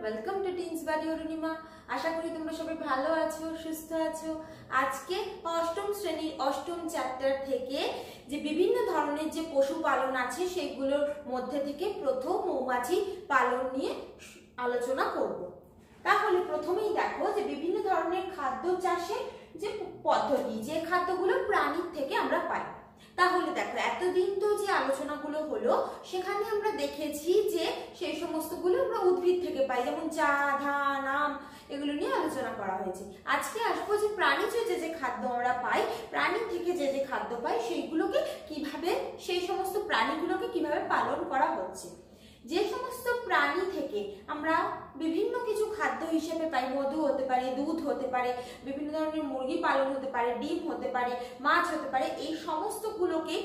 Welcome to teens বাড়ি অরুণিমা। আশা করি তোমরা সবাই ভালো আছো, সুস্থ আছো। আজকে অষ্টম শ্রেণীর অষ্টম চ্যাপ্টার থেকে যে বিভিন্ন ধরনের যে পশুপালন আছে সেগুলোর মধ্যে থেকে প্রথম মৌমাছি পালন নিয়ে আলোচনা করব। তাহলে প্রথমেই দেখো যে বিভিন্ন ধরনের খাদ্য চাষে যে পদ্ধতি, যে খাদ্যগুলো প্রাণীর থেকে আমরা পাই। তাহলে দেখো এতদিন তো যে আলোচনাগুলো হলো সেখানে আমরা দেখেছি যে সেই সমস্তগুলো আমরা উদ্ভিদ থেকে পাই, যেমন চা, ধান, আম, এগুলো নিয়ে আলোচনা করা হয়েছে। আজকে আসবো যে প্রাণীজ যে খাদ্য আমরা পাই, প্রাণী থেকে যে খাদ্য পাই সেইগুলোকে কিভাবে, সেই সমস্ত প্রাণীগুলোকে কিভাবে পালন করা হচ্ছে। যে সমস্ত প্রাণী থেকে আমরা বিভিন্ন কিছু খাদ্য হিসেবে পাই, মধু হতে পারে, দুধ হতে পারে, বিভিন্ন ধরনের মুরগি পালন হতে পারে, ডিম হতে পারে, মাছ হতে পারে, এই সমস্তগুলোকে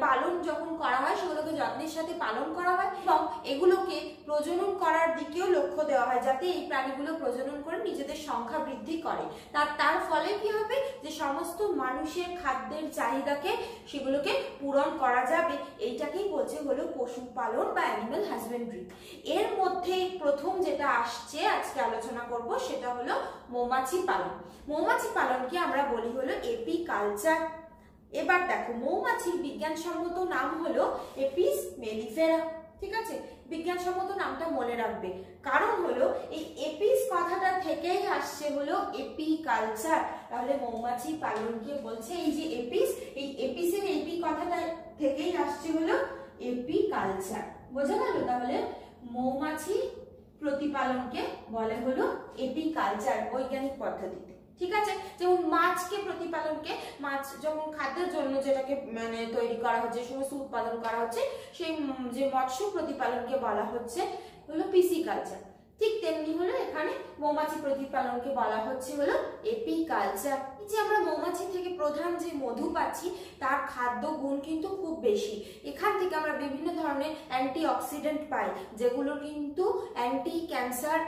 পালন যখন করা হয় সেগুলোকে যত্নের সাথে পালন করা হয় এবং এগুলোকে প্রজনন করার দিকেও লক্ষ্য দেওয়া হয়, যাতে এই প্রাণীগুলো প্রজনন করে নিজেদের সংখ্যা বৃদ্ধি করে। তার ফলে কি হবে, যে সমস্ত মানুষের খাদ্যের চাহিদাকে সেগুলোকে পূরণ করা যাবে। এইটাকেই বলছে হলো পশুপালন বা অ্যানিমাল হাজবেন্ড্রি। এর মধ্যে প্রথম যেটা আসছে আজকে আলোচনা করব সেটা হলো মৌমাছি পালন। মৌমাছি পালনকে আমরা বলি হলো এপিকালচার। এবার দেখো মৌমাছির বিজ্ঞানসম্মত নাম হলো এপিস মেলিফেরা। ঠিক আছে, বিজ্ঞানসম্মত নামটা মনে রাখবে, কারণ হলো এই এপিস কথাটা থেকেই আসছে হলো এপিকালচার। তাহলে মৌমাছি পালনকে বলছে এই যে এপিস, এই এপিসের এপি কথাটা থেকেই আসছে হলো এপিকালচার। বোঝা গেল? তাহলে মৌমাছি প্রতিপালনকে বলে হলো এপিকালচার বৈজ্ঞানিক পদ্ধতিতে। ঠিক আছে, যেমন মাছকে প্রতিপালনকে, মাছ যখন খাদ্যের জন্য যেটাকে তৈরি করা হচ্ছে, সমস্ত উৎপাদন করা হচ্ছে, সেই যে মৎস্য প্রতিপালনকে বলা হচ্ছে হলো পিসিকালচার। ঠিক তেমনি হলো এখানে মৌমাছি প্রতিপালনকে বলা হচ্ছে হলো এপিকালচার। যে আমরা মৌমাছি থেকে প্রধান যে মধু পাচ্ছি তার খাদ্য গুণ কিন্তু খুব বেশি। এখান থেকে আমরা বিভিন্ন ধরনের অ্যান্টিঅক্সিডেন্ট পাই, যেগুলো কিন্তু অ্যান্টি ক্যান্সার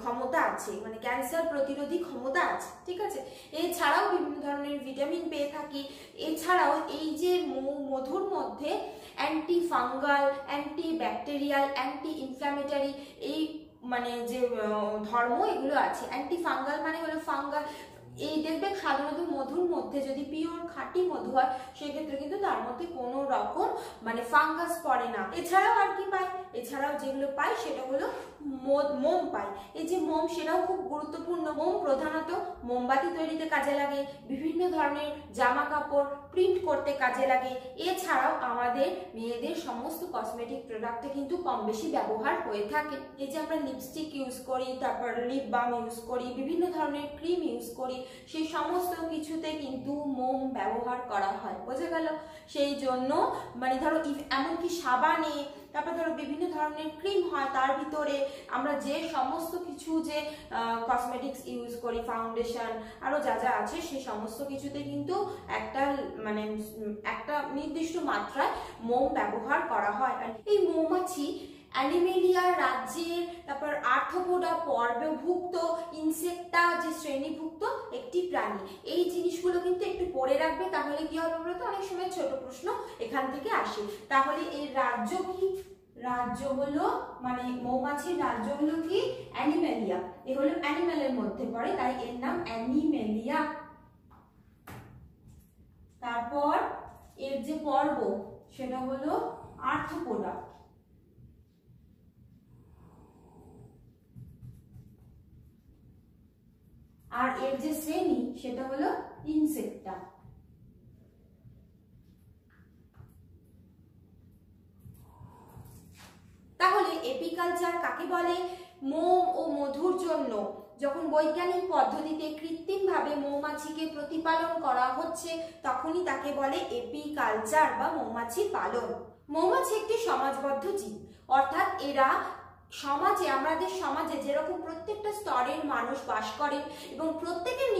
ক্ষমতা আছে, ক্যান্সার প্রতিরোধী ক্ষমতা আছে। ঠিক আছে, এছাড়াও বিভিন্ন ধরনের ভিটামিন পেয়ে থাকি। এছাড়াও এই যে মধুর মধ্যে anti fungal, anti bacterial, anti inflammatory এই যে ধর্ম এগুলো আছে। অ্যান্টি ফাঙ্গাল হলো ফাঙ্গাল, এই দেখবে সাধারণত মধুর মধ্যে যদি পিওর খাঁটি মধু হয় সেক্ষেত্রে কিন্তু তার মধ্যে কোনো রকম ফাঙ্গাস পড়ে না। এছাড়াও আর কি পাই, এছাড়াও যেগুলো পাই সেটা হলো মোম পাই। এই যে মোম, সেটাও খুব গুরুত্বপূর্ণ। মোম প্রধানত মোমবাতি তৈরিতে কাজে লাগে, বিভিন্ন ধরনের জামা কাপড় প্রিন্ট করতে কাজে লাগে। এছাড়াও আমাদের মেয়েদের সমস্ত কসমেটিক প্রোডাক্টে কিন্তু কম বেশি ব্যবহার হয়ে থাকে। এই যে আমরা লিপস্টিক ইউজ করি, তারপর লিপ বাম ইউজ করি, বিভিন্ন ধরনের ক্রিম ইউজ করি, সেই সমস্ত কিছুতে কিন্তু মোম ব্যবহার করা হয়। বোঝা গেল? সেই জন্য ধরো এমনকি সাবানে, তারপর ধরো বিভিন্ন ধরনের ক্রিম হয়, তার ভিতরে আমরা যে সমস্ত কিছু যে কসমেটিক্স ইউজ করি, ফাউন্ডেশন আরো যা যা আছে, সেই সমস্ত কিছুতে কিন্তু একটা নির্দিষ্ট মাত্রায় মোম ব্যবহার করা হয়। আর এই মৌমাছি অ্যানিমেলিয়া রাজ্যের, তারপর আর্থ্রোপোডা পর্বভুক্ত ইনসেক্টা যে শ্রেণীভুক্ত একটি প্রাণী। এই জিনিসগুলো কিন্তু একটু পড়ে রাখবে, তাহলে কি হবে বলতো, অনেক সময় ছোট প্রশ্ন এখান থেকে আসে। তাহলে এই রাজ্য কি? রাজ্য হলো মৌমাছির রাজ্য হলো কি? অ্যানিমেলিয়া। এ হলো অ্যানিমেলের মধ্যে পড়ে, তাই এর নাম অ্যানিমেলিয়া। তারপর এর যে পর্ব সেটা হলো আর্থ্রোপোডা। আর এর যে শ্রেণী সেটা হলো ইনসেক্টা। তাহলে এপিকালচার কাকে বলে? মোম ও মধুর জন্য যখন বৈজ্ঞানিক পদ্ধতিতে কৃত্রিমভাবে মৌমাছিকে প্রতিপালন করা হচ্ছে তখনই তাকে বলে এপিকালচার বা মৌমাছি পালন। মৌমাছি একটি সমাজবদ্ধ জীব, অর্থাৎ এরা সমাজে, আমাদের সমাজে যেরকম প্রত্যেকটা স্তরের মানুষ বাস করে এবং প্রত্যেকের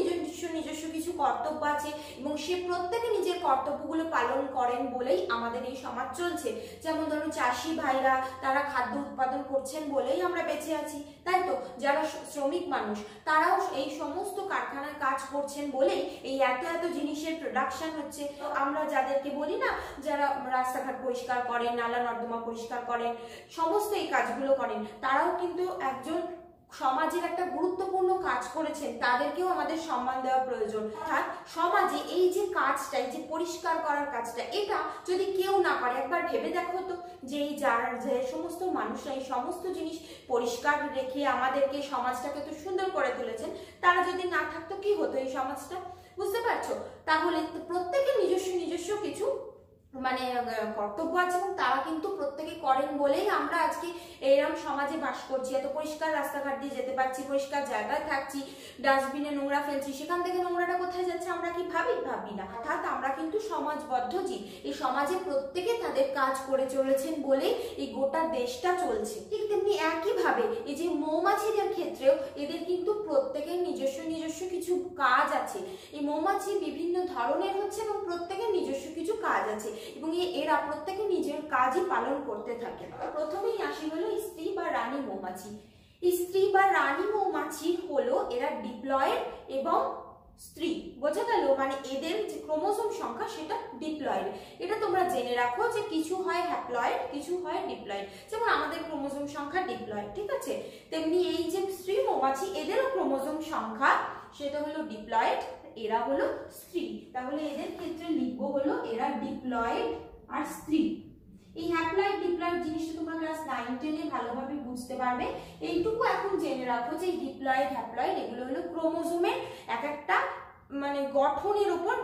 নিজস্ব কিছু কর্তব্য আছে এবং সে প্রত্যেকে নিজের কর্তব্যগুলো পালন করেন বলেই আমাদের এই সমাজ চলছে। যেমন ধরুন চাষি ভাইরা, তারা খাদ্য উৎপাদন করছেন বলেই আমরা বেঁচে আছি, তাই তো? যারা শ্রমিক মানুষ তারাও এই সমস্ত কারখানায় কাজ করছেন বলেই এই এত জিনিসের প্রোডাকশন হচ্ছে। তো আমরা যাদেরকে বলি না, যারা রাস্তাঘাট পরিষ্কার করেন, নালা নর্দমা পরিষ্কার করেন, সমস্ত এই কাজগুলো করেন, তারাও কিন্তু একজন সমাজের একটা গুরুত্বপূর্ণ কাজ করেছেন, তাদেরকেও আমাদের সম্মান দেওয়া প্রয়োজন। অর্থাৎ সমাজে এই যে কাজটা, এই যে পরিষ্কার করার কাজটা, এটা যদি কেউ না করে, একবার ভেবে দেখো তো যে এই যারা যে সমস্ত মানুষরা এই সমস্ত জিনিস পরিষ্কার রেখে আমাদেরকে সমাজটাকে তো সুন্দর করে তুলেছেন, তারা যদি না থাকতো কি হতো এই সমাজটা, বুঝতে পারছো? তাহলে প্রত্যেকের নিজস্ব নিজস্ব কিছু মানে কর্তব্য আছে এবং তারা কিন্তু প্রত্যেকে করেন বলেই আমরা আজকে এইরকম সমাজে বাস করছি, এত পরিষ্কার রাস্তাঘাট দিয়ে যেতে পারছি, পরিষ্কার জায়গায় থাকছি, ডাস্টবিনে নোংরা ফেলছি, সেখান থেকে নোংরাটা কোথায় যাচ্ছে আমরা কি ভাবি না। অর্থাৎ আমরা কিন্তু সমাজবদ্ধ জীব, এই সমাজে প্রত্যেকে তাদের কাজ করে চলেছেন বলেই এই গোটা দেশটা চলছে। ঠিক তেমনি একইভাবে এই যে মৌমাছিদের ক্ষেত্রেও এদের কিন্তু প্রত্যেকের নিজস্ব নিজস্ব কিছু কাজ আছে। এই মৌমাছি বিভিন্ন ধরনের হচ্ছে এবং প্রত্যেকের নিজস্ব কিছু কাজ আছে এবং এরা প্রত্যেকে নিজের কাজই পালন করতে থাকে। প্রথমেই আসি হলো স্ত্রী বা রানী মৌমাছি। স্ত্রী বা রানী মৌমাছি হলো এরা ডিপ্লয়েড এবং স্ত্রী, বোঝা গেল? মানে এদের যে ক্রোমোসোম সংখ্যা সেটা ডিপ্লয়েড। এটা তোমরা জেনে রাখো যে কিছু হয় হ্যাপ্লয়েড, কিছু হয় ডিপ্লয়েড। যেমন আমাদের ক্রোমোসোম সংখ্যা ডিপ্লয়েড, ঠিক আছে? তেমনি এই যে স্ত্রী মৌমাছি এদেরও ক্রোমোসোম সংখ্যা সেটা হলো ডিপ্লয়েড, এরা হলো স্ত্রী। তাহলে এদের ক্ষেত্রে লিখবো হলো এরা ডিপ্লয়েড আর স্ত্রী। এই হ্যাপ্লয়েড ডিপ্লয়েড জিনিসটা তোমরা ক্লাস 9-10 এ ভালোভাবে বুঝতে পারবে। এইটুকু এখন জেনে রাখো যে ডিপ্লয়েড হ্যাপ্লয়েড এগুলো হলো ক্রোমোসোমের এক একটা মানে গঠনের উপর,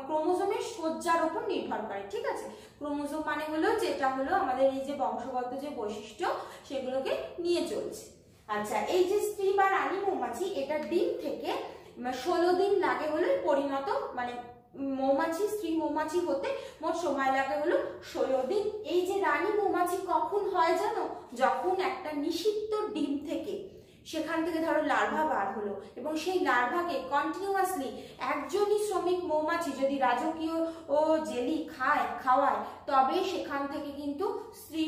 ক্রোমোসোমের সজ্জার উপর নির্ভর করে, ঠিক আছে? ক্রোমোসোম মানে হলো যেটা হলো আমাদের এই যে বংশগত যে বৈশিষ্ট্য সেগুলোকে নিয়ে চলছে। আচ্ছা, এই যে স্ত্রী বা রানী মৌমাছি এটা ডিম থেকে 16 দিন লাগে হলো পরিণত, মানে মৌমাছি স্ত্রী মৌমাছি হতে মোট সময় লাগে হলো 16 দিন। এই যে রানী মৌমাছি কখন হয় জানো? যখন একটা নিষিদ্ধ ডিম থেকে সেখান থেকে ধরো লার্ভা বার হলো এবং সেই লার্ভাকে কন্টিনিউয়াসলি একজনই শ্রমিক মৌমাছি যদি রাজকীয় ও জেলি খাওয়ায় তবে সেখান থেকে কিন্তু স্ত্রী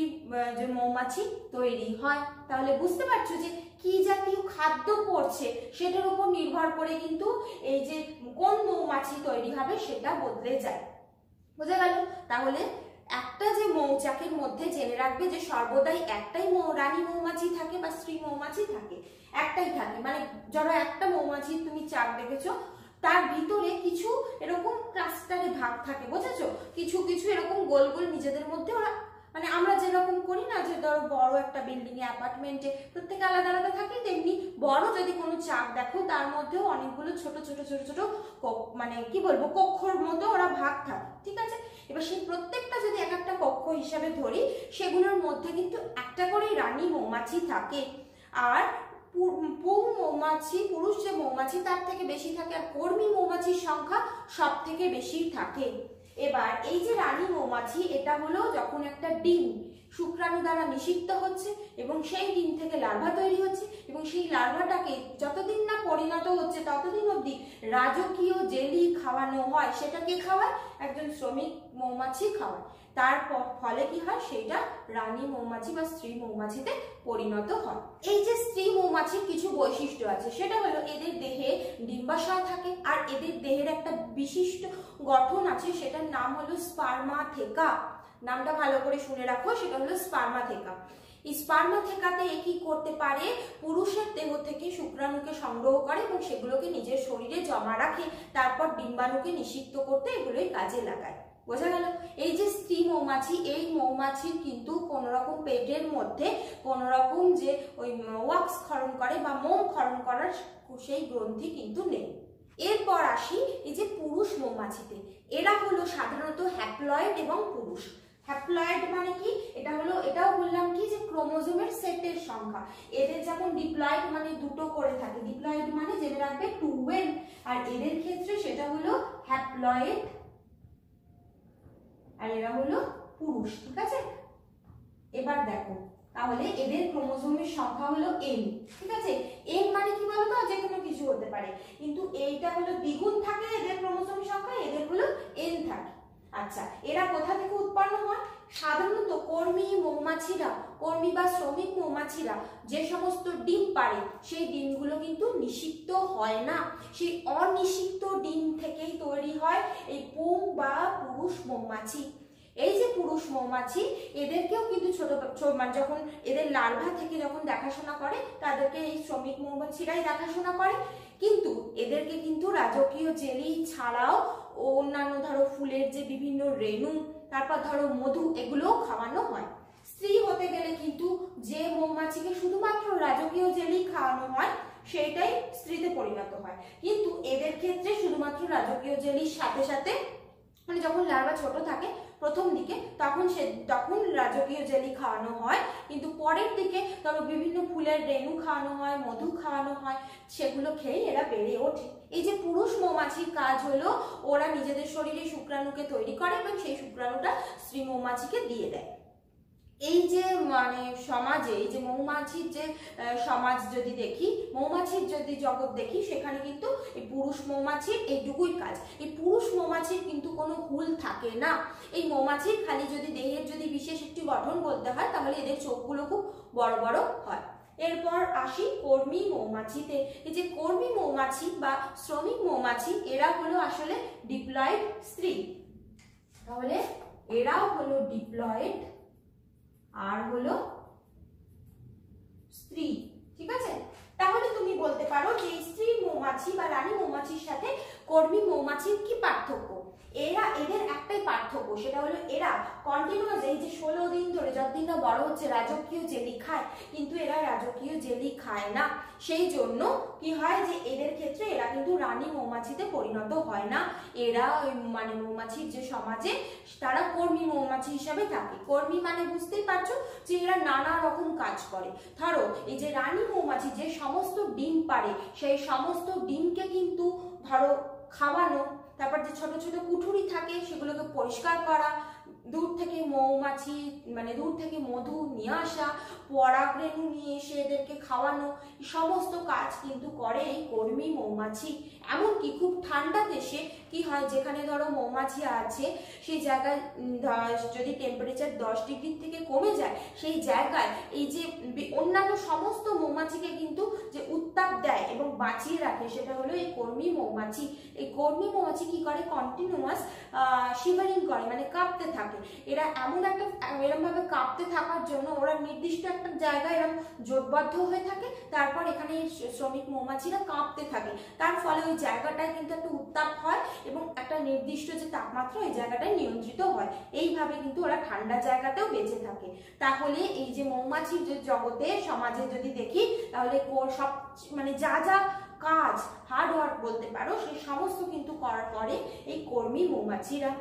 যে মৌমাছি তৈরি হয়। তাহলে বুঝতে পারছো যে কি জাতীয় খাদ্য পড়ছে সেটার উপর নির্ভর করে কিন্তু এই যে কোন মৌমাছি তৈরি হবে সেটা বদলে যায়, বোঝা গেল? তাহলে একটা যে মৌচাকের মধ্যে জেনে রাখবে যে সর্বদাই একটাই রানী মৌমাছি থাকে বা স্ত্রী মৌমাছি থাকে, একটাই থাকে। মানে ধরো একটা মৌমাছি তুমি চাক দেখেছো, তার ভিতরে কিছু এরকম ক্লাস্টারে ভাগ থাকে, বুঝেছো? কিছু কিছু এরকম গোল গোল নিজেদের মধ্যে ওরা, মানে আমরা যেরকম করি না যে ধরো বড় একটা বিল্ডিং এ অ্যাপার্টমেন্টে প্রত্যেকে আলাদা আলাদা থাকে, তেমনি বড় যদি কোনো চাক দেখো তার মধ্যেও অনেকগুলো ছোট ছোট ছোট ছোট মানে কি বলবো কক্ষর মতো ওরা ভাগ থাকে, ঠিক আছে? এবার সেই প্রত্যেকটা যদি এক একটা কক্ষ হিসাবে ধরি সেগুলোর মধ্যে কিন্তু একটা করে রানী মৌমাছি থাকে। আর মৌমাছি পুরুষ যে মৌমাছি তার থেকে বেশি থাকে, আর কর্মী মৌমাছির সংখ্যা সব থেকে বেশি থাকে। এবার এই যে রানী মৌমাছি এটা হলো যখন একটা ডিম শুক্রাণু দ্বারা নিষিক্ত হচ্ছে এবং সেই ডিম থেকে লার্ভা তৈরি হচ্ছে এবং সেই লার্ভাটাকে যতদিন না পরিণত হচ্ছে ততদিন অবধি রাজকীয় জেলি খাওয়ানো হয়। সেটা কে খাওয়ায়? একজন শ্রমিক মৌমাছি খাওয়ায়। তার ফলে কি হয়? সেটা রানী মৌমাছি বা স্ত্রী মৌমাছিতে পরিণত হয়। এই যে স্ত্রী মৌমাছির কিছু বৈশিষ্ট্য আছে, সেটা হলো এদের দেহে ডিম্বাশয় থাকে আর এদের দেহের একটা বিশিষ্ট গঠন আছে, সেটার নাম হলো স্পার্মাথেকা। নামটা ভালো করে শুনে রাখো, সেটা হলো স্পার্মাথেকা। এই স্পার্মাথেকাতে কি করতে পারে? পুরুষের দেহ থেকে শুক্রাণুকে সংগ্রহ করে এবং সেগুলোকে নিজের শরীরে জমা রাখে, তারপর ডিম্বাণুকে নিষিক্ত করতে এগুলোই কাজে লাগায়, বোঝা গেল? এই যে স্ত্রী মৌমাছি, এই মৌমাছির কিন্তু কোন রকম পেটের মধ্যে কোন রকম যে ওই ওয়াক্স ক্ষরণ করে বা মোম ক্ষরণ করার সেই গ্রন্থি কিন্তু নেই। এরপর আসি এই যে পুরুষ মৌমাছিতে। এরা হলো সাধারণত হ্যাপ্লয়েড এবং পুরুষ। হ্যাপ্লয়েড মানে কি? এটা হলো, এটাও বললাম কি যে ক্রোমোজোমের সেটের সংখ্যা। এদের যেমন ডিপ্লয়েড মানে দুটো করে থাকে, ডিপ্লয়েড মানে জেনে রাখবে 12, আর এদের ক্ষেত্রে সেটা হলো হ্যাপ্লয়েড আর এরা হলো পুরুষ, ঠিক আছে? এবার দেখো তাহলে এদের ক্রোমোজোমের সংখ্যা হলো n, ঠিক আছে? n মানে কি বলতো? যে কোনো কিছু হতে পারে, কিন্তু এইটা হলো দ্বিগুণ থাকে এদের ক্রোমোজোম সংখ্যা, এদের হলো n থাকে। আচ্ছা, এরা কোথা থেকে উৎপন্ন হয়? সাধারণত কর্মী মৌমাছিরা, কর্মী বা শ্রমিক মৌমাছিরা যে সমস্ত ডিম পারে সেই ডিমগুলো কিন্তু নিষিক্ত হয় না, সেই অনিষিক্ত ডিম থেকেই তৈরি হয় এই পুং বা পুরুষ মৌমাছি। এই যে পুরুষ মৌমাছি এদেরকেও কিন্তু মানে যখন এদের লার্ভা থেকে যখন দেখাশোনা করে তাদেরকে এই শ্রমিক মৌমাছিরাই দেখাশোনা করে, কিন্তু এদেরকে কিন্তু রাজকীয় জেলি ছাড়াও অন্যান্য ধরো ফুলের যে বিভিন্ন রেণু, তারপর ধরো মধু, এগুলোও খাওয়ানো হয়। স্ত্রী হতে গেলে কিন্তু যে মৌমাছিকে শুধুমাত্র রাজকীয় জেলি খাওয়ানো হয় সেইটাই স্ত্রীতে পরিণত হয়, কিন্তু এদের ক্ষেত্রে শুধুমাত্র রাজকীয় জেলির সাথে সাথে মানে যখন লার্ভা ছোট থাকে প্রথম দিকে তখন রাজকীয় জেলি খাওয়ানো হয়, কিন্তু পরের দিকে ধরো বিভিন্ন ফুলের রেণু খাওয়ানো হয়, মধু খাওয়ানো হয়, সেগুলো খেয়ে এরা বেড়ে ওঠে। এই যে পুরুষ মৌমাছির কাজ হলো ওরা নিজেদের শরীরে শুক্রাণুকে তৈরি করে এবং সেই শুক্রাণুটা স্ত্রী মৌমাছিকে দিয়ে দেয়। এই যে মানে সমাজে এই যে মৌমাছির যে সমাজ যদি দেখি, মৌমাছির যদি জগৎ দেখি, সেখানে কিন্তু এই পুরুষ মৌমাছির এইটুকুই কাজ। এই পুরুষ মৌমাছির কিন্তু কোনো হুল থাকে না। এই মৌমাছির খালি যদি দেহের যদি বিশেষ একটি গঠন বলতে হয় তাহলে এদের চোখগুলো খুব বড় বড় হয়। এরপর আসি কর্মী মৌমাছিতে। এই যে কর্মী মৌমাছি বা শ্রমিক মৌমাছি এরা হলো আসলে ডিপ্লয়েড স্ত্রী। তাহলে এরাও হলো ডিপ্লয়েড আর হলো স্ত্রী, ঠিক আছে। তাহলে তুমি বলতে পারো যে স্ত্রী মৌমাছি বা রানী মৌমাছির সাথে কর্মী মৌমাছির কি পার্থক্য? এদের একটাই পার্থক্য, সেটা হলো এরা কন্টিনিউয়াস এই যে 16 দিন ধরে যতদিন না বড় হচ্ছে রাজকীয় জেলি খায়, কিন্তু এরা রাজকীয় জেলি খায় না। সেই জন্য কি হয় যে এদের ক্ষেত্রে এরা কিন্তু রানী মৌমাছিতে পরিণত হয় না। এরা মানে মৌমাছির যে সমাজে তারা কর্মী মৌমাছি হিসাবে থাকে। কর্মী মানে বুঝতেই পারছো যে এরা নানা রকম কাজ করে। ধরো এই যে রানী মৌমাছি যে সমস্ত ডিম পাড়ে সেই সমস্ত ডিমকে কিন্তু ধরো খাওয়ানো, তারপর যে ছোট ছোট কুঠুরি থাকে সেগুলোকে পরিষ্কার করা, দূর থেকে মৌমাছি মানে দূর থেকে মধু নিয়ে আসা, পরাগরেণু নিয়ে এসে এদেরকে খাওয়ানো, সমস্ত কাজ কিন্তু করে এই কর্মী মৌমাছি। এমনকি খুব ঠান্ডা দেশে কি হয়, যেখানে ধরো মৌমাছি আছে সেই জায়গায় যদি টেম্পারেচার 10 ডিগ্রি থেকে কমে যায়, সেই জায়গায় এই যে অন্যান্য সমস্ত মৌমাছিকে কিন্তু যে উত্তাপ দেয় এবং বাঁচিয়ে রাখে সেটা হলো এই কর্মী মৌমাছি। এই কর্মী মৌমাছি কি করে, কন্টিনিউয়াস শিভারিং করে, মানে কাঁপতে থাকে। এরা এরম ভাবে কাঁপতে থাকার জন্য ওরা নির্দিষ্ট একটা জায়গায় এরকম জোটবদ্ধ হয়ে থাকে, তারপর এখানে শ্রমিক মৌমাছিরা কাঁপতে থাকে। তার ফলে ওই জায়গাটায় কিন্তু একটা উত্তাপ হয় এবং একটা নির্দিষ্ট যে তাপমাত্রা ওই জায়গাটায় নিয়ন্ত্রিত হয়। এইভাবে কিন্তু ওরা ঠান্ডা জায়গাতেও বেঁচে থাকে। তাহলে এই যে মৌমাছির যে জগতে সমাজে যদি দেখি, তাহলে সব মানে যা যা কাজ হার্ড ওয়ার্ক বলতে পারো সেই সমস্ত কিন্তু করার পরে এই কর্মী মৌমাছিরা।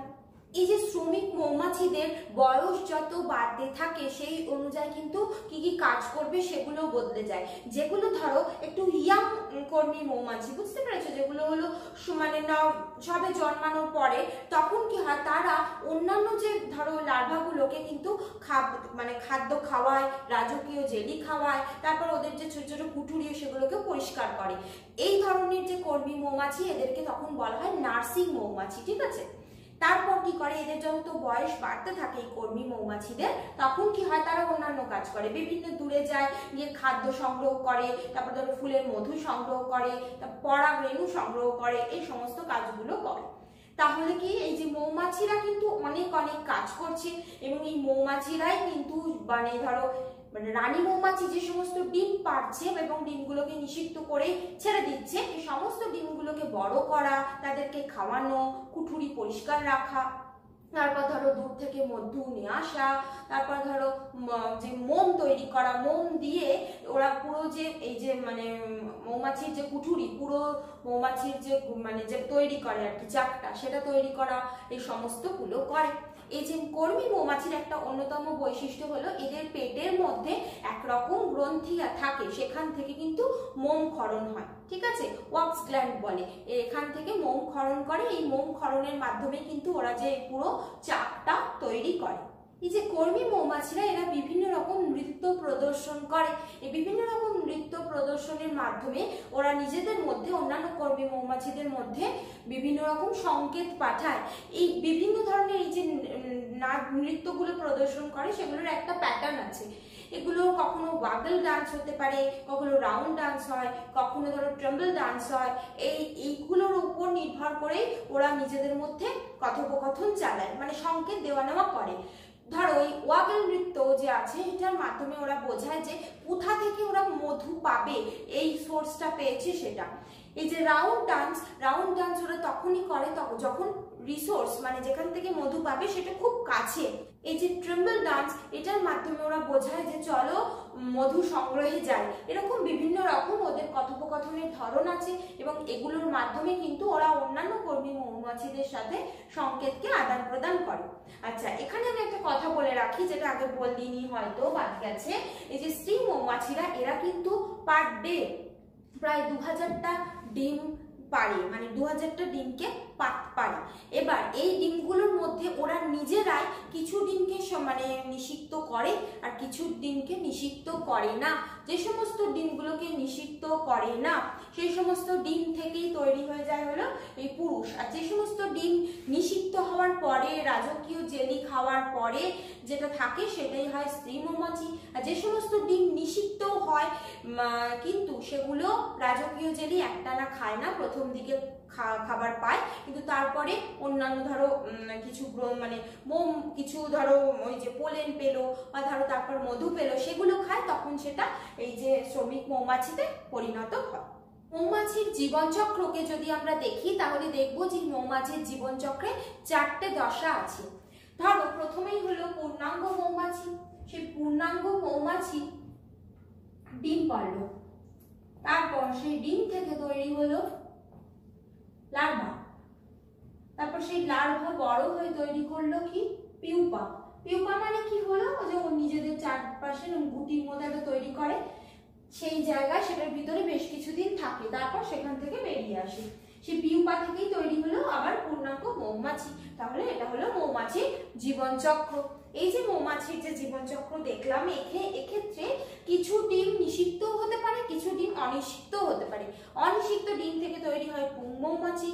এই যে শ্রমিক মৌমাছিদের বয়স যত বাড়তে থাকে সেই অনুযায়ী কিন্তু কি কি কাজ করবে সেগুলো বদলে যায়। যেগুলো ধরো একটু ইয়াং কর্মী মৌমাছি, বুঝতে পেরেছো, যেগুলো হলো মানে সবে জন্মানোর পরে, তখন কি হয় তারা অন্যান্য যে ধরো লার্ভাগুলোকে কিন্তু মানে খাদ্য খাওয়ায়, রাজকীয় জেলি খাওয়ায়, তারপর ওদের যে ছোট ছোট কুঠুরি সেগুলোকে পরিষ্কার করে। এই ধরনের যে কর্মী মৌমাছি এদেরকে তখন বলা হয় নার্সিং মৌমাছি, ঠিক আছে। তারপর কি করে, এদের যত বয়স বাড়তে থাকে এই কর্মী মৌমাছিদের, তখন কি হয় তারা অন্যান্য কাজ করে, বিভিন্ন দূরে যায়, গিয়ে খাদ্য সংগ্রহ করে, তারপর ধরো ফুলের মধু সংগ্রহ করে, তারপর পরাগ রেণু সংগ্রহ করে, এই সমস্ত কাজগুলো করে। তাহলে কি এই যে মৌমাছিরা কিন্তু অনেক অনেক কাজ করছে এবং এই মৌমাছিরাই কিন্তু মানে ধরো মানে রানী মৌমাছি যে সমস্ত ডিম পাড়ছে এবং ডিমগুলোকে নিষিক্ত করে ছেড়ে দিচ্ছে, এই সমস্ত ডিমগুলোকে বড় করা, তাদেরকে খাওয়ানো, কুঠুরি পরিষ্কার রাখা, তারপর ধরো দূর থেকে মধু নিয়ে আসা, তারপর ধরো যে মোম তৈরি করা, মোম দিয়ে ওরা পুরো যে এই যে মানে মৌমাছির যে কুঠুরি, পুরো মৌমাছির যে মানে যে তৈরি করে আর কি চাকটা, সেটা তৈরি করা, এই সমস্তগুলো করে। এই যে কর্মী মৌমাছির একটা অন্যতম বৈশিষ্ট্য হলো এদের পেটের মধ্যে একরকম গ্রন্থি থাকে, সেখান থেকে কিন্তু মোম ক্ষরণ হয়, ঠিক আছে, ওয়াক্স গ্ল্যান্ড বলে। এখান থেকে মোম ক্ষরণ করে, এই মোম ক্ষরণের মাধ্যমে কিন্তু ওরা যে পুরো চাকটা তৈরি করে। এই যে কর্মী মৌমাছিরা এরা বিভিন্ন রকম নৃত্য প্রদর্শন করে। এই বিভিন্ন রকম নৃত্য প্রদর্শনের মাধ্যমে ওরা নিজেদের মধ্যে অন্যান্য কর্মী মৌমাছিদের মধ্যে বিভিন্ন রকম সংকেত পাঠায়। এই বিভিন্ন ধরনের এই যে নৃত্যগুলো প্রদর্শন করে সেগুলোর একটা প্যাটার্ন আছে। এগুলো কখনো ওয়াগল ডান্স হতে পারে, কখনো রাউন্ড ডান্স হয়, কখনো ধরো ট্রাম্বল ডান্স হয়। এইগুলোর উপর নির্ভর করে ওরা নিজেদের মধ্যে কথোপকথন চালায়, মানে সংকেত দেওয়া নেওয়া করে। ধরো এই ওয়াগল নৃত্য যে আছে এটার মাধ্যমে ওরা বোঝায় যে কোথা থেকে ওরা মধু পাবে, এই সোর্সটা পেয়েছে সেটা। এই যে রাউন্ড ডান্স ওরা তখনই করে যখন রিসোর্স মানে যেখান থেকে মধু পাবে সেটা খুব কাছে। এই যে ট্রাম্বল ডান্স এটার মাধ্যমে ওরা বোঝায় যে চলো মধু সংগ্রহে যাই। এরকম বিভিন্ন রকম ওদের কথোপকথনের ধরন আছে এবং এগুলোর মাধ্যমে কিন্তু ওরা অন্যান্য কর্মী মৌমাছিদের সাথে সংকেতকে আদান প্রদান করে। আচ্ছা, এখানে আমি একটা কথা বলে রাখি যেটা আগে বললিনি, হয়তো বাদ গেছে। এই যে স্ত্রী মৌমাছিরা এরা কিন্তু পার ডে প্রায় 2000টা ডিম পারে, মানে 2000টা ডিমকে পারে। এবার এই ডিমগুলোর মধ্যে ওরা নিজেরাই কিছু ডিমকে মানে নিষিক্ত করে আর কিছু ডিমকে নিষিক্ত করে না। যে সমস্ত ডিমগুলোকে নিষিক্ত করে না সেই সমস্ত ডিম থেকেই তৈরি হয়ে যায় হলো এই পুরুষ। আর যে সমস্ত ডিম নিষিক্ত হওয়ার পরে রাজকীয় জেলি খাওয়ার পরে যেটা থাকে সেটাই হয় স্ত্রী মৌমাছি। আর যে সমস্ত ডিম নিষিক্ত হয় কিন্তু সেগুলো রাজকীয় জেলি একটানা খায় না, প্রথম দিকে খাবার পায়, কিন্তু তারপরে অন্যান্য ধরো কিছু মানে কিছু ধরো ওই যে পোলেন পেলো বা ধরো তারপর মধু পেলো সেগুলো খায়, তখন সেটা এই যে শ্রমিক মৌমাছিতে পরিণত হয়। মৌমাছির জীবনচক্রকে যদি আমরা দেখি তাহলে দেখবো যে মৌমাছির জীবনচক্রে 4টে দশা আছে। ধরো প্রথমেই হলো পূর্ণাঙ্গ মৌমাছি। সেই পূর্ণাঙ্গ মৌমাছি ডিম পারলো, তারপর সেই ডিম থেকে তৈরি হলো লার্ভা, তারপর সেই লার্ভা বড় হয়ে তৈরি করলো কি পিউপা। পিউপা মানে কি হলো যে ও নিজেদের চারপাশে গুটির মতো একটা তৈরি করে, সেই জায়গায় সেটার ভিতরে বেশ কিছুদিন থাকে, তারপর সেখান থেকে বেরিয়ে আসে। সেই পিউপা থেকেই তৈরি হলো আবার পূর্ণাঙ্গ মৌমাছি। তাহলে এটা হলো মৌমাছির জীবনচক্র। এই যে মৌমাছির যে জীবনচক্র দেখলাম, এক্ষেত্রে কিছু ডিম নিষিক্ত হতে পারে, কিছু ডিম অনিষিক্ত হতে পারে। অনিষিক্ত ডিম থেকে তৈরি হয় পুং মৌমাছি,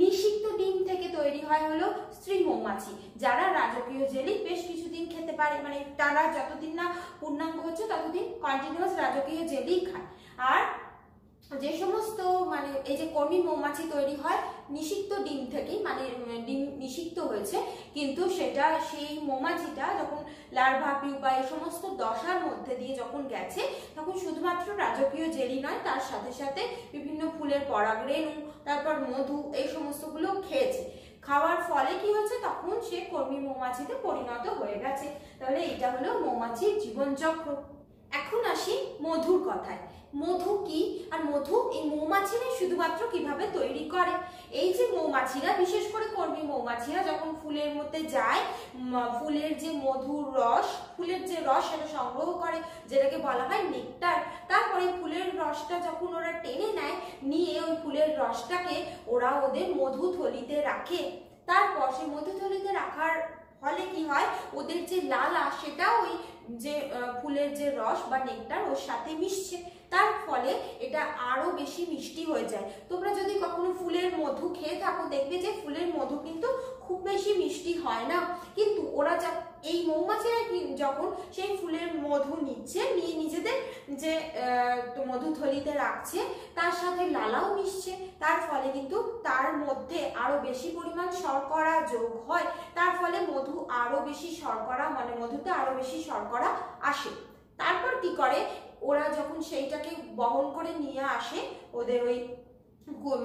নিষিক্ত ডিম থেকে তৈরি হয় হলো স্ত্রী মৌমাছি, যারা রাজকীয় জেলি বেশ কিছুদিন খেতে পারে, মানে তারা যতদিন না পূর্ণাঙ্গ হচ্ছে ততদিন কন্টিনিউয়াস রাজকীয় জেলি খায়। আর যে সমস্ত মানে এই যে কর্মী মৌমাছি তৈরি হয় নিষিক্ত ডিম থেকেই, মানে ডিম নিষিক্ত হয়েছে কিন্তু সেটা সেই মৌমাছিটা যখন লার্ভা পিউপা এই সমস্ত দশার মধ্যে দিয়ে যখন গেছে তখন শুধুমাত্র রাজকীয় জেলি নয়, তার সাথে সাথে বিভিন্ন ফুলের পরাগরেণু, তারপর মধু, এই সমস্তগুলো খেয়েছে। খাওয়ার ফলে কি হচ্ছে, তখন সে কর্মী মৌমাছিতে পরিণত হয়ে গেছে। তাহলে এটা হলো মৌমাছির জীবনচক্র। এখন আসি মধুর কথায়। মধু কি আর মধু এই মৌমাছিরা শুধুমাত্র কিভাবে তৈরি করে। এই যে মৌমাছিরা, বিশেষ করে কর্মী মৌমাছিরা যখন ফুলের মধ্যে যায়, ফুলের যে মধুর রস, ফুলের যে রস সেটা সংগ্রহ করে, যেটাকে বলা হয় নেকটার। তারপরে ফুলের রসটা যখন ওরা টেনে নেয়, নিয়ে ওই ফুলের রসটাকে ওরা ওদের মধু থলিতে রাখে। তারপর সেই মধু থলিতে রাখার ফলে কি হয়, ওদের যে লালা সেটা ওই যে ফুলের যে রস বা নেকটার ওর সাথে মিশছে, তার ফলে এটা আরো বেশি মিষ্টি হয়ে যায়। তোমরা যদি কখনো ফুলের মধু খেয়ে থাকো দেখবে যে ফুলের মধু কিন্তু খুব বেশি মিষ্টি হয় না, কিন্তু ওরা এই মৌমাছিরা যখন সেই ফুলের মধু নিচ্ছে, নিয়ে নিজেদের যে মধু থলিতে রাখছে তার সাথে লালাও মিশছে, তার ফলে কিন্তু তার মধ্যে আরো বেশি পরিমাণ শর্করা যোগ হয়, তার ফলে মধু আরো বেশি শর্করা, মানে মধুতে আরো বেশি শর্করা আসে। তারপর কি করে, ওরা যখন সেইটাকে বহন করে নিয়ে আসে ওদের ওই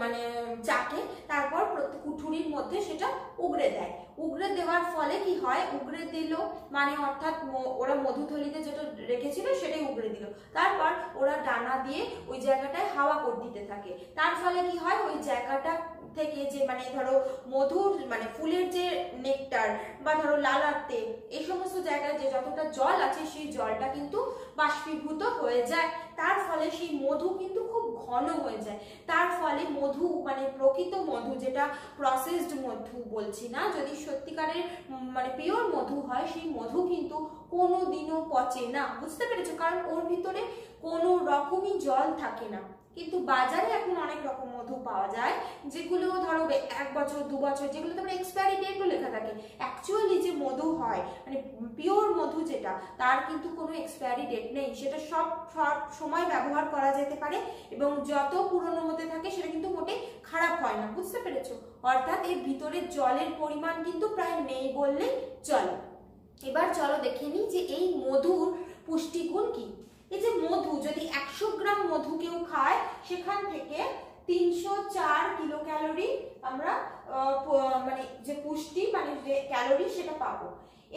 মানে চাকে, তারপর প্রত্যেক কুঠুরির মধ্যে সেটা উগড়ে দেয়। উগড়ে দেওয়ার ফলে কি হয়, উগড়ে দিল মানে অর্থাৎ ওরা মধুথলিতে যেটা রেখেছিল সেটাই উগড়ে দিল, তারপর ওরা ডানা দিয়ে ওই জায়গাটায় হাওয়া করে দিতে থাকে। তার ফলে কি হয়, ওই জায়গাটা থেকে যে মানে ধরো মধুর মানে ফুলের যে নেকটার বা ধরো লালাতে এই সমস্ত জায়গায় যে যতটা জল আছে সেই জলটা কিন্তু বাষ্পীভূত হয়ে যায়, তার ফলে সেই মধু কিন্তু খুব ঘন হয়ে যায়। তার ফলে মধু মানে প্রকৃত মধু, যেটা প্রসেসড মধু বলছি না, যদি সত্যিকারের মানে পিওর মধু হয় সেই মধু কিন্তু কোনোদিনও পচে না, বুঝতে পেরেছো? কারণ ওর ভিতরে কোনো রকমই জল থাকে না। কিন্তু বাজারে এখন অনেক রকম মধু পাওয়া যায় যেগুলো ধরো 1 বছর 2 বছর, যেগুলো তোমার এক্সপায়ারি ডেটও লেখা থাকে। অ্যাকচুয়ালি যে মধু হয় মানে পিওর মধু যেটা, তার কিন্তু কোনো এক্সপায়ারি ডেট নেই, সেটা সব সময় ব্যবহার করা যেতে পারে এবং যত পুরনো হতে থাকে সেটা কিন্তু মোটে খারাপ হয় না, বুঝতে পেরেছো? অর্থাৎ এর ভিতরে জলের পরিমাণ কিন্তু প্রায় নেই বললেই চলে। এবার চলো দেখে নিই যে এই মধুর পুষ্টিগুণ কি। এই যে মধু, যদি 100 গ্রাম মধু কেউ খায় সেখান থেকে 304 কিলো ক্যালোরি আমরা মানে যে পুষ্টি মানে যে ক্যালোরি সেটা পাবো।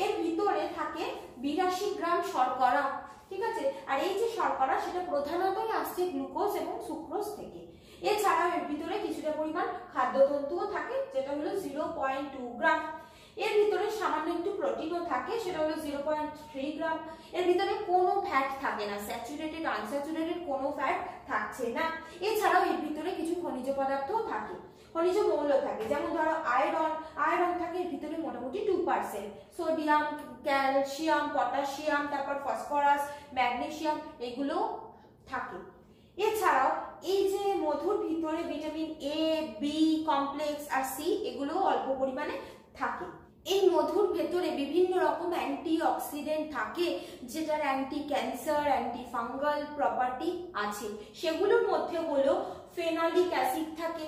এর ভিতরে থাকে 82 গ্রাম শর্করা, ঠিক আছে? আর এই যে শর্করা সেটা প্রধানতই আসছে গ্লুকোজ এবং সুক্রোজ থেকে। এছাড়াও এর ভিতরে কিছুটা পরিমাণ খাদ্যতন্তুও থাকে যেটা হলো 0.2 গ্রাম। এর ভিতরে সামান্য একটু প্রোটিনও থাকে, সেটা হলো 0.3 গ্রাম। এর ভিতরে কোনো ফ্যাট থাকে না, স্যাচুরেটেড আনস্যাচুরেটেড কোনো ফ্যাট থাকছে না। এছাড়াও এর ভিতরে কিছু খনিজ পদার্থও থাকে, খনিজ মৌল থাকে, যেমন ধরো আয়রন থাকে এর ভিতরে মোটামুটি 2%, সোডিয়াম, ক্যালসিয়াম, পটাশিয়াম, তারপর ফসফরাস, ম্যাগনেসিয়াম এগুলো থাকে। এছাড়াও এই যে মধুর ভিতরে ভিটামিন এ, বি কমপ্লেক্স আর সি এগুলো অল্প পরিমাণে থাকে। এই মধুর ভেতরে বিভিন্ন রকম অ্যান্টি অক্সিডেন্ট থাকে যেটার anti cancer, anti fungal property আছে। সেগুলোর মধ্যে হলো ফেনলিক অ্যাসিড থাকে,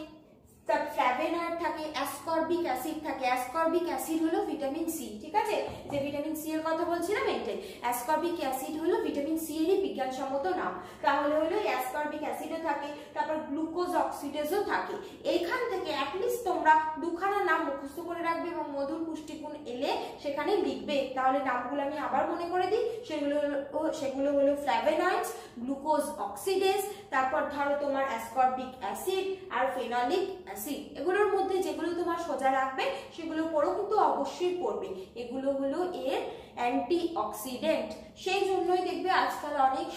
তার ফ্ল্যাভোনয়েড থাকে, অ্যাসকর্বিক অ্যাসিড থাকে। অ্যাসকর্বিক অ্যাসিড হলো ভিটামিন সি, ঠিক আছে? যে ভিটামিন সি এর কথা বলছিলাম এইটাই। অ্যাসকর্বিক অ্যাসিড হলো ভিটামিন সি এরই বিজ্ঞানসম্মত নাম। তাহলে হলো অ্যাসকর্বিক অ্যাসিডও থাকে, তারপর গ্লুকোজ অক্সিডেজও থাকে। এইখান থেকে অ্যাটলিস্ট তোমরা দুখানা নাম মুখস্থ করে রাখবে এবং মধুর পুষ্টিগুণ এলে সেখানে লিখবে। তাহলে নামগুলো আমি আবার মনে করে দিই। সেগুলো হলো ফ্ল্যাভোনয়েডস, গ্লুকোজ অক্সিডেজ, তারপর ধরো তোমার অ্যাসকর্বিক অ্যাসিড আর ফেনলিক অ্যাসিড। এগুলোর মধ্যে যেগুলো তোমার সোজা রাখবে সেগুলো পড়েও কিন্তু অবশ্যই পড়বে। এগুলো হলো এর অ্যান্টি অক্সিডেন্ট। সেই জন্যই দেখবে আজকাল অনেক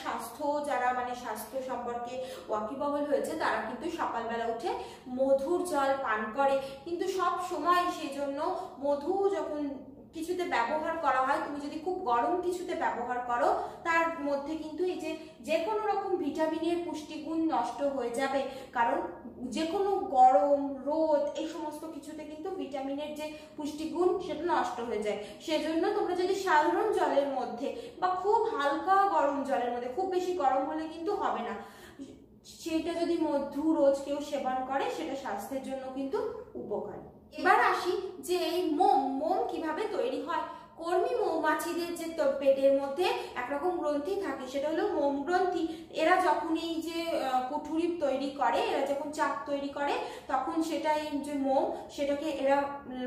যারা মানে স্বাস্থ্য সম্পর্কে ওয়াকিবহাল হয়েছে তারা কিন্তু সকালবেলা উঠে মধুর জল পান করে। কিন্তু সব সময় সেই জন্য মধু যখন কিছুতে ব্যবহার করা হয়, তুমি যদি খুব গরম কিছুতে ব্যবহার করো তার মধ্যে কিন্তু এই যে কোনো রকম ভিটামিনের পুষ্টিগুণ নষ্ট হয়ে যাবে। কারণ যে কোনো গরম, রোদ এই সমস্ত কিছুতে কিন্তু ভিটামিনের যে পুষ্টিগুণ সেটা নষ্ট হয়ে যায়। সেজন্য তোমরা যদি সাধারণ জলের মধ্যে বা খুব হালকা গরম জলের মধ্যে, খুব বেশি গরম হলে কিন্তু হবে না, সেটা যদি মধু রোজ কেউ সেবন করে সেটা স্বাস্থ্যের জন্য কিন্তু উপকারী। এবার আসি যে এই মোম কিভাবে তৈরি হয়। কর্মী মৌমাছিদের যে পেটের মধ্যে একরকম গ্রন্থি থাকে সেটা হলো মোম গ্রন্থি। এরা যখন এই যে কুঠুরি তৈরি করে, এরা যখন চাক তৈরি করে তখন সেটা এই যে মোম সেটাকে এরা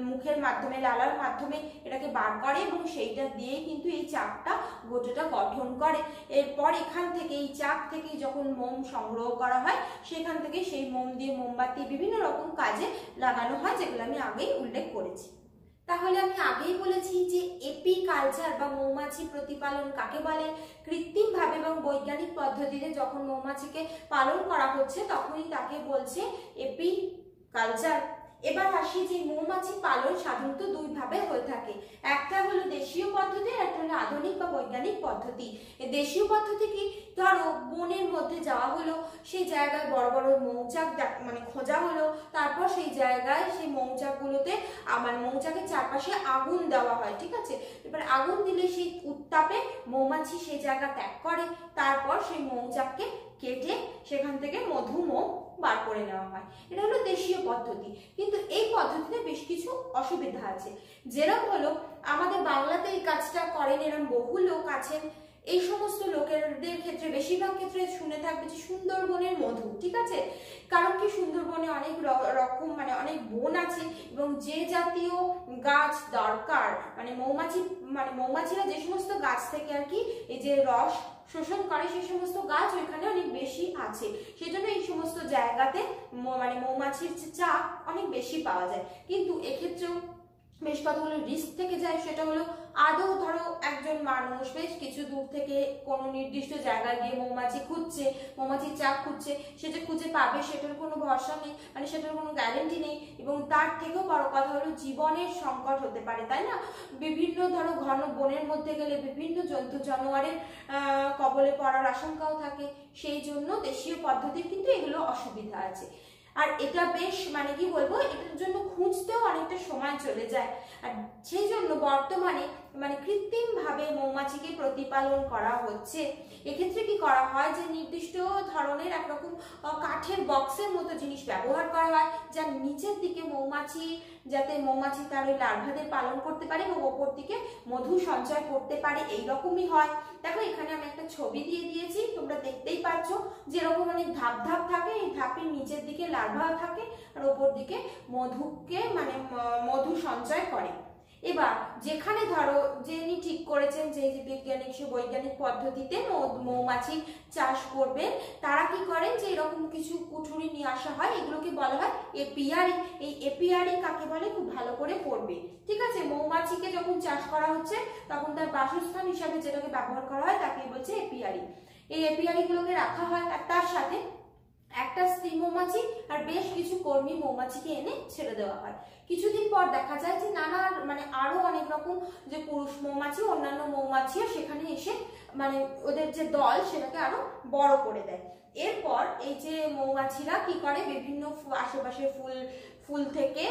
মুখের মাধ্যমে, লালার মাধ্যমে এটাকে বার করে এবং সেইটা দিয়ে কিন্তু এই চাকটা গোটাটা গঠন করে। এরপর এখান থেকে এই চাক থেকে যখন মোম সংগ্রহ করা হয় সেখান থেকে সেই মোম দিয়ে মোমবাতি বিভিন্ন রকম কাজে লাগানো হয়, যেগুলো আমি আগেই উল্লেখ করেছি। তাহলে আমি আগেই বলেছি যে এপিকালচার বা মৌমাছি প্রতিপালন কাকে বলে। কৃত্রিমভাবে এবং বৈজ্ঞানিক পদ্ধতিতে যখন মৌমাছিকে পালন করা হচ্ছে তখনই তাকে বলছে এপিকালচার। এবার আসি যে মৌমাছি পালন সাধারণত দুই ভাবে হয়ে থাকে। একটা হলো দেশীয় পদ্ধতি, আর একটা হলো আধুনিক বা বৈজ্ঞানিক পদ্ধতি। দেশীয় পদ্ধতি কি, ধরো বনের মধ্যে যাওয়া হলো, সেই জায়গায় বড় বড় মৌচাক মানে খোঁজা হলো, তারপর সেই জায়গায় সেই মৌচাকগুলোতে মানে মৌচাকের চারপাশে আগুন দেওয়া হয়, ঠিক আছে? এবার আগুন দিলে সেই উত্তাপে মৌমাছি সেই জায়গা ত্যাগ করে, তারপর সেই মৌচাককে কেটে সেখান থেকে মধু মোম বার করে নেওয়া হয়। এটা হলো দেশীয় পদ্ধতি। কিন্তু এই পদ্ধতিতে বেশ কিছু অসুবিধা আছে। যেরকম হলো আমাদের বাংলাতে এই কাজটা করেন এরকম বহু লোক আছেন। এই সমস্ত লোকেদের ক্ষেত্রে বেশিরভাগ ক্ষেত্রে শুনে থাকবে যে সুন্দরবনের মধু, ঠিক আছে? কারণ কি সুন্দরবনে অনেক রকম মানে অনেক বন আছে এবং যে জাতীয় গাছ দরকার মানে মৌমাছিরা যে সমস্ত গাছ থেকে আর কি এই যে রস শোষণ করে সেই সমস্ত গাছ ওইখানে অনেক বেশি আছে। সেজন্য এই সমস্ত জায়গাতে মানে মৌমাছির চাক অনেক বেশি পাওয়া যায়। কিন্তু এক্ষেত্রেও বেশ কতগুলো রিস্ক থেকে যায়। সেটা হলো আদৌ ধরো একজন মানুষ বেশ কিছু দূর থেকে কোনো নির্দিষ্ট জায়গায় গিয়ে মৌমাছি খুঁজছে, মৌমাছির চাক খুঁজছে, সে যে খুঁজে পাবে সেটার কোনো ভরসা নেই, মানে সেটার কোনো গ্যারেন্টি নেই। এবং তার থেকেও বড় কথা হলো জীবনের সংকট হতে পারে, তাই না? বিভিন্ন ধরো ঘন বনের মধ্যে গেলে বিভিন্ন জন্তু জানোয়ারের কবলে পড়ার আশঙ্কাও থাকে। সেই জন্য দেশীয় পদ্ধতির কিন্তু এগুলো অসুবিধা আছে। আর এটা বেশ মানে কি বলবো, এটার জন্য খুঁজতেও অনেকটা সময় চলে যায়। আর সেই জন্য বর্তমানে মানে কৃত্রিম ভাবে মৌমাছিকে প্রতিপালন করা হচ্ছে। এক্ষেত্রে কি করা হয় যে নির্দিষ্ট ধরনের একরকম কাঠের বক্সের মতো জিনিস ব্যবহার করা হয়, যার নিচের দিকে মৌমাছি যাতে মৌমাছি তার ওই লার্ভাদের পালন করতে পারে এবং ওপর দিকে মধু সঞ্চয় করতে পারে, এইরকমই হয়। দেখো এখানে আমি একটা ছবি দিয়ে দিয়েছি, তোমরা দেখতেই পাচ্ছ যেরকম অনেক ধাপ ধাপ থাকে, এই ধাপের নিচের দিকে লার্ভা থাকে আর ওপর দিকে মধুকে মানে মধু সঞ্চয় করে। এবার যেখানে ধরো যিনি ঠিক করেছেন যে বিজ্ঞানিক সে বৈজ্ঞানিক পদ্ধতিতে মৌমাছি চাষ করবেন, তারা কি করেন যে এরকম কিছু কুঠুরি নিয়ে আসা হয়, এগুলোকে বলা হয় এপিয়ারি। এই এপিয়ারি কাকে বলে খুব ভালো করে পড়বে, ঠিক আছে? মৌমাছিকে যখন চাষ করা হচ্ছে তখন তার বাসস্থান হিসাবে যেটাকে ব্যবহার করা হয় তাকে বলছে এপিয়ারি। এই এপিয়ারি গুলোকে রাখা হয় আর তার সাথে একটা স্ত্রী মৌমাছি আর বেশ কিছু কর্মী মৌমাছিকে এনে ছেড়ে দেওয়া হয়। কিছুদিন পর দেখা যায় যে নানা মানে আরো অনেক রকম যে পুরুষ মৌমাছি অন্যান্য মৌমাছিও সেখানে এসে মানে ওদের যে দল সেটাকে আরো বড় করে দেয়। এরপর এই যে মৌমাছিরা কি করে বিভিন্ন আশেপাশে ফুল থেকে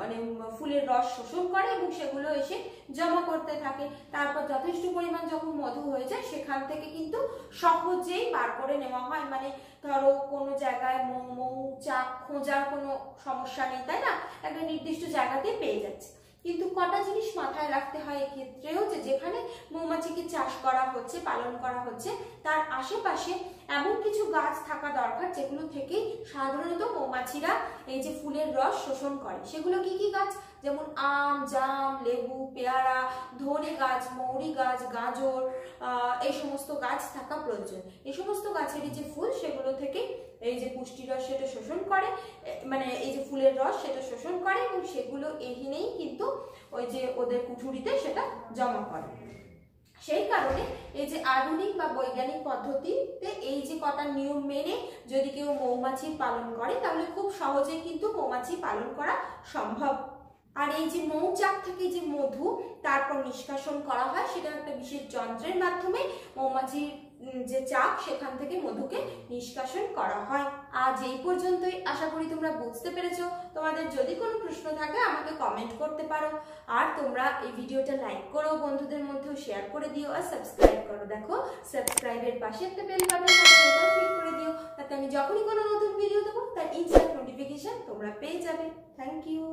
মানে ফুলের রস শোষণ করে এবং সেগুলো এসে জমা করতে থাকে। তারপর যথেষ্ট পরিমাণ যখন মধু হয়ে যায় সেখান থেকে কিন্তু সহজেই বার করে নেওয়া হয়। মানে ধরো কোনো জায়গায় মৌচাক খোঁজার কোনো সমস্যা নেই, তাই না? একটা নির্দিষ্ট জায়গাতে পেয়ে যাচ্ছে। কিন্তু কটা জিনিস মাথায় রাখতে হয় এক্ষেত্রেও, যে যেখানে মৌমাছিকে চাষ করা হচ্ছে পালন করা হচ্ছে তার আশেপাশে এমন কিছু গাছ থাকা দরকার যেগুলো থেকেই সাধারণত মৌমাছিরা এই যে ফুলের রস শোষণ করে। সেগুলো কি কি গাছ? যেমন আম, জাম, লেবু, পেয়ারা, ধনে গাছ, মৌরি গাছ, গাজর, এই সমস্ত গাছ থাকা প্রয়োজন। এই সমস্ত গাছেরই যে ফুল সেগুলো থেকে এই যে পুষ্টি রস সেটা শোষণ করে, মানে এই যে ফুলের রস সেটা শোষণ করে এবং সেগুলো এনেই কিন্তু ওই যে ওদের কুঠুরিতে সেটা জমা করে। সেই কারণে এই যে আধুনিক বা বৈজ্ঞানিক পদ্ধতিতে এই যে কটা নিয়ম মেনে যদি কেউ মৌমাছি পালন করে তাহলে খুব সহজেই কিন্তু মৌমাছি পালন করা সম্ভব। আর এই যে মৌচাক থেকে যে মধু তারপর নিষ্কাশন করা হয় সেটা একটা বিশেষ যন্ত্রের মাধ্যমে মৌমাছির যে চাক সেখান থেকে মধুকে নিষ্কাশন করা হয়। আজ এই পর্যন্তই, আশা করি তোমরা বুঝতে পেরেছো। তোমাদের যদি কোনো প্রশ্ন থাকে আমাকে কমেন্ট করতে পারো। আর তোমরা এই ভিডিওটা লাইক করো, বন্ধুদের মধ্যেও শেয়ার করে দিও আর সাবস্ক্রাইব করো। দেখো সাবস্ক্রাইবের পাশে একটা বেল বাটন আছে, সেটাও ক্লিক করে দিও, তাতে আমি যখনই কোনো নতুন ভিডিও দেবো তার ইনস্ট্যান্ট নোটিফিকেশন তোমরা পেয়ে যাবে। Thank you.